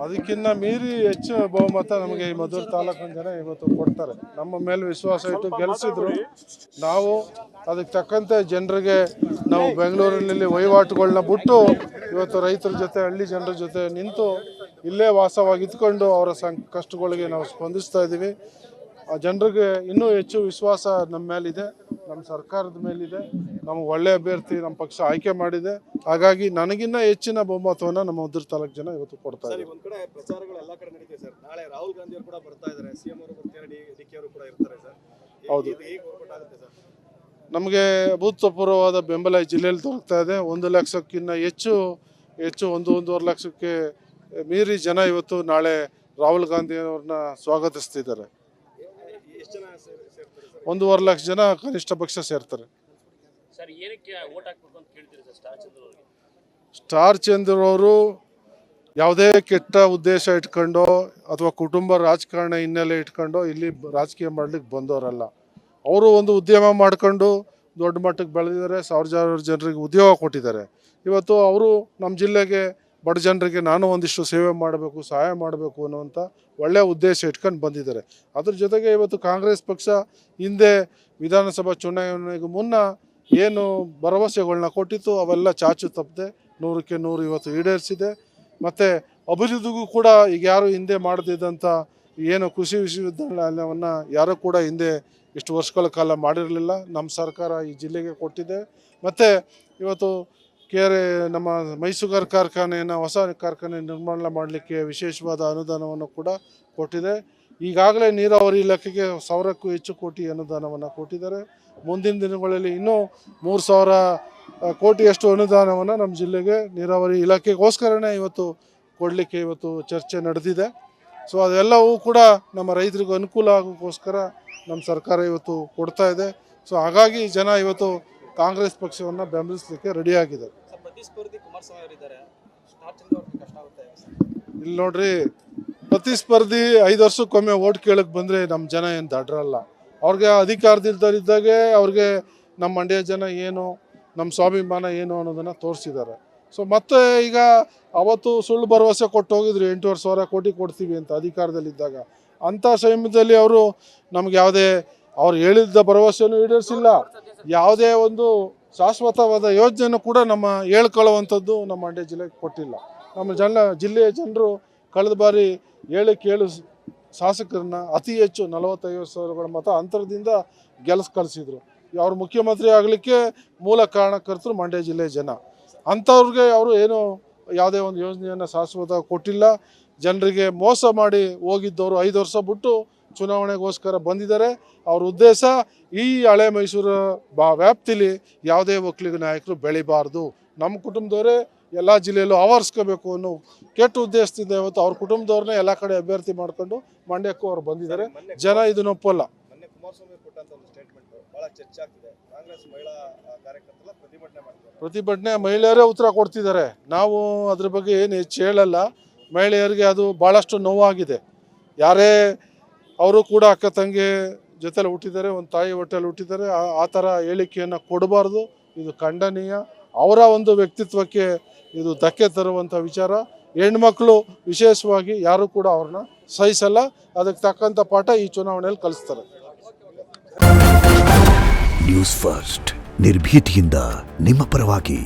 ಅದಕ್ಕಿಂತ ಮೀರಿ ಹೆಚ್ಚು ಬಹುಮತ ನಮಗೆ ಈ ಮದ್ದೂರು ತಾಲೂಕಿನ ಜನ ಇವತ್ತು ಕೊಡ್ತಾರೆ. ನಮ್ಮ ಮೇಲೆ ವಿಶ್ವಾಸ ಇಟ್ಟು ಗೆಲ್ಲಿಸಿದ್ರು. ನಾವು ಅದಕ್ಕೆ ತಕ್ಕಂತೆ ಜನರಿಗೆ ನಾವು ಬೆಂಗಳೂರಿನಲ್ಲಿ ವಹಿವಾಟುಗಳನ್ನ ಬಿಟ್ಟು ಇವತ್ತು ರೈತರ ಜೊತೆ ಹಳ್ಳಿ ಜನರ ಜೊತೆ ನಿಂತು ಇಲ್ಲೇ ವಾಸವಾಗಿದ್ದುಕೊಂಡು ಅವರ ಕಷ್ಟಗಳಿಗೆ ನಾವು ಸ್ಪಂದಿಸ್ತಾ ಇದ್ದೀವಿ. ಆ ಜನರಿಗೆ ಇನ್ನೂ ಹೆಚ್ಚು ವಿಶ್ವಾಸ ನಮ್ಮ ಮೇಲಿದೆ, ನಮ್ಮ ಸರ್ಕಾರದ ಮೇಲಿದೆ. ನಮಗೆ ಒಳ್ಳೆ ಅಭ್ಯರ್ಥಿ ನಮ್ಮ ಪಕ್ಷ ಆಯ್ಕೆ ಮಾಡಿದೆ. ಹಾಗಾಗಿ ನನಗಿನ್ನ ಹೆಚ್ಚಿನ ಬಹುಮತವನ್ನು ನಮ್ಮ ಮದ್ದೂರು ತಾಲೂಕು ಜನ ಇವತ್ತು ಕೊಡ್ತಾ ಇದ್ದಾರೆ. ಒಂದ್ ಕಡೆ ಪ್ರಚಾರಗಳು ಎಲ್ಲ ಕಡೆ ನಡೀತಿದೆ ಸರ್. ನಾಳೆ ರಾಹುಲ್ ಗಾಂಧಿ ಅವರು ಕೂಡ ಬರ್ತಾ ಇದ್ದಾರೆ, ಸಿಎಂ ಅವರು ಬರ್ತಾರೆ, ಡಿಕೆ ಅವರು ಕೂಡ ಇರ್ತಾರೆ ಸರ್. ಹೌದು, ಹೇಗೆ ವರ್ಕೌಟ್ ಆಗುತ್ತೆ ಸರ್? ನಮಗೆ ಅಭೂತಪೂರ್ವವಾದ ಬೆಂಬಲ ಈ ಜಿಲ್ಲೆಯಲ್ಲಿ ದೊರಕ್ತಾ ಇದೆ. 1 ಲಕ್ಷಕ್ಕಿಂತ ಹೆಚ್ಚು 1.5 ಲಕ್ಷಕ್ಕೆ ಮೀರಿ ಜನ ಇವತ್ತು ನಾಳೆ ರಾಹುಲ್ ಗಾಂಧಿ ಅವ್ರನ್ನ ಸ್ವಾಗತಿಸ್ತಿದ್ದಾರೆ. 1.5 ಲಕ್ಷ ಜನ ಕನಿಷ್ಠ ಪಕ್ಷ ಸೇರ್ತಾರೆ. ಸ್ಟಾರ್ ಚಂದ್ರ ಅವರು ಯಾವುದೇ ಕೆಟ್ಟ ಉದ್ದೇಶ ಇಟ್ಕೊಂಡು ಅಥವಾ ಕುಟುಂಬ ರಾಜಕಾರಣ ಹಿನ್ನೆಲೆ ಇಟ್ಕೊಂಡು ಇಲ್ಲಿ ರಾಜಕೀಯ ಮಾಡ್ಲಿಕ್ಕೆ ಬಂದವರಲ್ಲ. ಅವರು ಒಂದು ಉದ್ಯಮ ಮಾಡ್ಕೊಂಡು ದೊಡ್ಡ ಮಟ್ಟಕ್ಕೆ ಬೆಳೆದಿದ್ದಾರೆ, ಸಾವಿರಾರು ಜನರಿಗೆ ಉದ್ಯೋಗ ಕೊಟ್ಟಿದ್ದಾರೆ. ಇವತ್ತು ಅವರು ನಮ್ಮ ಜಿಲ್ಲೆಗೆ ಬಡ ಜನರಿಗೆ ನಾನು ಒಂದಿಷ್ಟು ಸೇವೆ ಮಾಡಬೇಕು, ಸಹಾಯ ಮಾಡಬೇಕು ಅನ್ನುವಂಥ ಒಳ್ಳೆಯ ಉದ್ದೇಶ ಇಟ್ಕೊಂಡು ಬಂದಿದ್ದಾರೆ. ಅದ್ರ ಜೊತೆಗೆ ಇವತ್ತು ಕಾಂಗ್ರೆಸ್ ಪಕ್ಷ ಹಿಂದೆ ವಿಧಾನಸಭಾ ಚುನಾವಣೆಗೂ ಮುನ್ನ ಏನು ಭರವಸೆಗಳನ್ನ ಕೊಟ್ಟಿತ್ತು ಅವೆಲ್ಲ ಚಾಚು ತಪ್ಪದೆ 100ಕ್ಕೆ 100 ಇವತ್ತು ಈಡೇರಿಸಿದೆ. ಮತ್ತು ಅಭಿವೃದ್ಧಿಗೂ ಕೂಡ ಈಗ ಯಾರು ಹಿಂದೆ ಮಾಡದಿದ್ದಂಥ ಏನು ಕೃಷಿ ವಿಶ್ವವಿದ್ಯಾಲಯವನ್ನು ಯಾರೂ ಕೂಡ ಹಿಂದೆ ಇಷ್ಟು ವರ್ಷಗಳ ಕಾಲ ಮಾಡಿರಲಿಲ್ಲ, ನಮ್ಮ ಸರ್ಕಾರ ಈ ಜಿಲ್ಲೆಗೆ ಕೊಟ್ಟಿದೆ. ಮತ್ತು ಇವತ್ತು ನಮ್ಮ ಮೈಸೂರು ಕಾರ್ಖಾನೆಯನ್ನು ಹೊಸ ಕಾರ್ಖಾನೆ ನಿರ್ಮಾಣ ಮಾಡಲಿಕ್ಕೆ ವಿಶೇಷವಾದ ಅನುದಾನವನ್ನು ಕೂಡ ಕೊಟ್ಟಿದೆ. ಈಗಾಗಲೇ ನೀರಾವರಿ ಇಲಾಖೆಗೆ 1000ಕ್ಕೂ ಹೆಚ್ಚು ಕೋಟಿ ಅನುದಾನವನ್ನು ಕೊಟ್ಟಿದ್ದಾರೆ. ಮುಂದಿನ ದಿನಗಳಲ್ಲಿ ಇನ್ನೂ 3000 ಕೋಟಿಯಷ್ಟು ಅನುದಾನವನ್ನು ನಮ್ಮ ಜಿಲ್ಲೆಗೆ ನೀರಾವರಿ ಇಲಾಖೆಗೋಸ್ಕರನೇ ಇವತ್ತು ಕೊಡಲಿಕ್ಕೆ ಇವತ್ತು ಚರ್ಚೆ ನಡೆದಿದೆ. ಸೊ ಅದೆಲ್ಲವೂ ಕೂಡ ನಮ್ಮ ರೈತರಿಗೂ ಅನುಕೂಲ ಆಗೋಕ್ಕೋಸ್ಕರ ನಮ್ಮ ಸರ್ಕಾರ ಇವತ್ತು ಕೊಡ್ತಾ ಇದೆ. ಸೊ ಹಾಗಾಗಿ ಜನ ಇವತ್ತು ಕಾಂಗ್ರೆಸ್ ಪಕ್ಷವನ್ನು ಬೆಂಬಲಿಸಲಿಕ್ಕೆ ರೆಡಿಯಾಗಿದೆ. ಇಲ್ಲಿ ನೋಡ್ರಿ, ಪ್ರತಿಸ್ಪರ್ಧಿ 5 ವರ್ಷಕ್ಕೊಮ್ಮೆ ಓಟ್ ಕೇಳಕ್ಕೆ ಬಂದರೆ ನಮ್ಮ ಜನ ಏನು ದಡ್ರಲ್ಲ. ಅವ್ರಿಗೆ ಅಧಿಕಾರದಿದ್ದಾಗೆ ಅವ್ರಿಗೆ ನಮ್ಮ ಮಂಡ್ಯ ಜನ ಏನು, ನಮ್ಮ ಸ್ವಾಭಿಮಾನ ಏನು ಅನ್ನೋದನ್ನು ತೋರಿಸಿದ್ದಾರೆ. ಸೊ ಮತ್ತೆ ಈಗ ಅವತ್ತು ಸುಳ್ಳು ಭರವಸೆ ಕೊಟ್ಟು ಹೋಗಿದ್ರು, 8,500 ಕೋಟಿ ಕೊಡ್ತೀವಿ ಅಂತ ಅಧಿಕಾರದಲ್ಲಿದ್ದಾಗ. ಅಂಥ ಸಮಯದಲ್ಲಿ ಅವರು ನಮ್ಗೆ ಯಾವುದೇ ಅವ್ರು ಹೇಳಿದ್ದ ಭರವಸೆನೂ ಈಡೇರಿಸಿಲ್ಲ. ಯಾವುದೇ ಒಂದು ಶಾಶ್ವತವಾದ ಯೋಜನೆಯೂ ಕೂಡ ನಮ್ಮ ಹೇಳ್ಕೊಳ್ಳುವಂಥದ್ದು ನಮ್ಮ ಮಂಡ್ಯ ಜಿಲ್ಲೆಗೆ ಕೊಟ್ಟಿಲ್ಲ. ನಮ್ಮ ಜಿಲ್ಲೆಯ ಜನರು ಕಳೆದ ಬಾರಿ 7 ಶಾಸಕರನ್ನ ಅತಿ ಹೆಚ್ಚು 45,000 ಮತ ಅಂತರದಿಂದ ಕಳಿಸಿದ್ರು. ಅವ್ರು ಮುಖ್ಯಮಂತ್ರಿ ಆಗಲಿಕ್ಕೆ ಮೂಲ ಕಾರಣಕರ್ತರು ಮಂಡ್ಯ ಜಿಲ್ಲೆಯ ಜನ. ಅಂಥವ್ರಿಗೆ ಅವರು ಏನು ಯಾವುದೇ ಒಂದು ಯೋಜನೆಯನ್ನು ಶಾಶ್ವತ ಕೊಟ್ಟಿಲ್ಲ. ಜನರಿಗೆ ಮೋಸ ಮಾಡಿ ಹೋಗಿದ್ದವರು 5 ವರ್ಷ ಬಿಟ್ಟು ಚುನಾವಣೆಗೋಸ್ಕರ ಬಂದಿದ್ದಾರೆ. ಅವ್ರ ಉದ್ದೇಶ ಈ ಹಳೆ ಮೈಸೂರು ವ್ಯಾಪ್ತಿಲಿ ಯಾವುದೇ ಒಕ್ಕಲಿಗ ನಾಯಕರು ಬೆಳಿಬಾರ್ದು, ನಮ್ಮ ಕುಟುಂಬದವರೇ ಎಲ್ಲ ಜಿಲ್ಲೆಯಲ್ಲೂ ಆವರಿಸ್ಕೋಬೇಕು ಅನ್ನೋ ಕೆಟ್ಟ ಉದ್ದೇಶದಿಂದ ಇವತ್ತು ಅವ್ರ ಕುಟುಂಬದವ್ರನ್ನೇ ಎಲ್ಲ ಕಡೆ ಅಭ್ಯರ್ಥಿ ಮಾಡಿಕೊಂಡು ಮಂಡ್ಯಕ್ಕೂ ಅವ್ರು ಬಂದಿದ್ದಾರೆ. ಜನ ಇದನ್ನ ಒಪ್ಪಲ್ಲ. ಪ್ರತಿಭಟನೆ ಮಹಿಳೆಯರೇ ಉತ್ತರ ಕೊಡ್ತಿದ್ದಾರೆ. ನಾವು ಅದ್ರ ಬಗ್ಗೆ ಏನು ಹೆಚ್ಚು ಹೇಳಲ್ಲ. ಮಹಿಳೆಯರಿಗೆ ಅದು ಭಾಳಷ್ಟು ನೋವಾಗಿದೆ. ಯಾರೇ ಅವರು ಕೂಡ ಅಕ್ಕ ತಂಗಿ ಜೊತೆಲಿ ಹುಟ್ಟಿದ್ದಾರೆ, ಒಂದು ತಾಯಿ ಹೊಟ್ಟೆಲಿ ಹುಟ್ಟಿದ್ದಾರೆ. ಆ ಥರ ಹೇಳಿಕೆಯನ್ನು ಕೊಡಬಾರ್ದು. ಇದು ಖಂಡನೀಯ. ಅವರ ಒಂದು ವ್ಯಕ್ತಿತ್ವಕ್ಕೆ ಇದು ಧಕ್ಕೆ ತರುವಂಥ ವಿಚಾರ. ಹೆಣ್ಮಕ್ಳು ವಿಶೇಷವಾಗಿ ಯಾರು ಕೂಡ ಅವ್ರನ್ನ ಸಹಿಸಲ್ಲ. ಅದಕ್ಕೆ ತಕ್ಕಂಥ ಪಾಠ ಈ ಚುನಾವಣೆಯಲ್ಲಿ ಕಲಿಸ್ತಾರೆ. ನ್ಯೂಸ್ ಫಸ್ಟ್ ನಿರ್ಭೀತಿಯಿಂದ ನಿಮ್ಮ ಪರವಾಗಿ.